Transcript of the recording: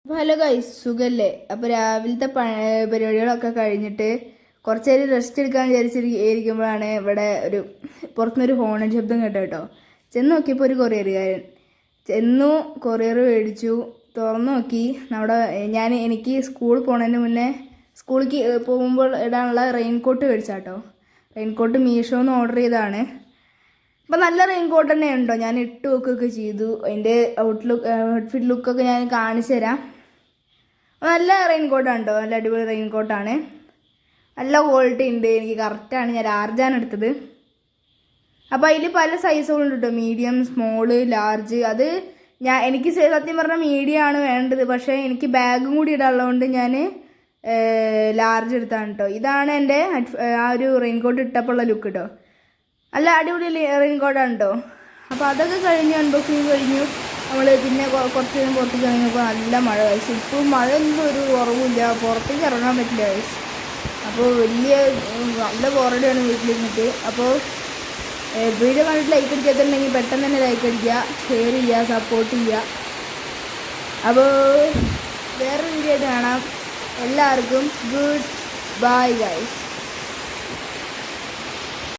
Hello guys, സുഖല്ലേ? അപ്പോൾ രാവിലത്തെ പരിപാടികളൊക്കെ കഴിഞ്ഞിട്ട് കുറച്ച് നേരം റെസ്റ്റ് എടുക്കാൻ വിചാരിച്ചിരിക്കുമ്പോഴാണ് ഇവിടെ പുറത്തുനിന്നൊരു ഹോണൻ ശബ്ദം കേട്ടോ. ചെന്ന് നോക്കിയപ്പോൾ ഒരു കൊറിയറുകാരൻ കൊറിയർ മേടിച്ചു. തുറന്നു നോക്കി എനിക്ക് സ്കൂളിൽ പോണതിന് മുന്നേ സ്കൂളിലേക്ക് പോകുമ്പോൾ ഇടാനുള്ള റെയിൻകോട്ട് മേടിച്ചാട്ടോ. റെയിൻകോട്ട് മീഷോന്ന് ഓർഡർ ചെയ്തതാണ്. അപ്പം നല്ല റെയിൻകോട്ട് തന്നെ ഉണ്ടോ, ഞാൻ ഇട്ട് വെക്കുകയൊക്കെ ചെയ്തു. അതിൻ്റെ ഔട്ട്ഫിറ്റ് ലുക്കൊക്കെ ഞാൻ കാണിച്ചു തരാം. നല്ല റെയിൻകോട്ടാണ് കേട്ടോ, നല്ല അടിപൊളി റെയിൻകോട്ടാണ്. നല്ല ക്വാളിറ്റി ഉണ്ട്. എനിക്ക് കറക്റ്റാണ്, ഞാൻ ലാർജാണ് എടുത്തത്. അപ്പോൾ അതിൽ പല സൈസുകളുണ്ട് കേട്ടോ, മീഡിയം, സ്മോള്, ലാർജ്. എനിക്ക് സത്യം പറഞ്ഞാൽ മീഡിയം ആണ് വേണ്ടത്, പക്ഷേ എനിക്ക് ബാഗും കൂടി ഇടാനുള്ളതുകൊണ്ട് ഞാൻ ലാർജ് എടുത്താണ് കേട്ടോ. ഇതാണ് എൻ്റെ ആ ഒരു റെയിൻകോട്ട് ഇട്ടപ്പോൾ ഉള്ള ലുക്ക് കേട്ടോ. നല്ല അടിപൊളി റെയിൻകോട്ടാണ് കേട്ടോ. അപ്പോൾ അതൊക്കെ കഴിഞ്ഞ് അൺബോക്സിങ് കഴിഞ്ഞു. നമ്മൾ പിന്നെ കുറച്ച് നേരം പുറത്തേക്ക് ഇറങ്ങിയപ്പോൾ നല്ല മഴ കഴിച്ചു. ഇപ്പോൾ മഴയൊന്നും ഒരു കുറവില്ല, പുറത്തേക്ക് ഇറങ്ങാൻ പറ്റില്ല കഴിച്ചു. അപ്പോൾ നല്ല ബോറടിയാണ് വീട്ടിലിരുന്നിട്ട്. അപ്പോൾ വീഡിയോ കണ്ടിട്ട് ലൈക്ക് അടിക്കാത്തുണ്ടെങ്കിൽ പെട്ടെന്ന് തന്നെ ലൈക്ക് അടിക്കുക, ഷെയർ ചെയ്യുക, സപ്പോർട്ട് ചെയ്യുക. അപ്പോൾ വേറൊരു വീഡിയോ ആയിട്ട് കാണാം. എല്ലാവർക്കും ഗുഡ് ബൈ ഗൈസ്.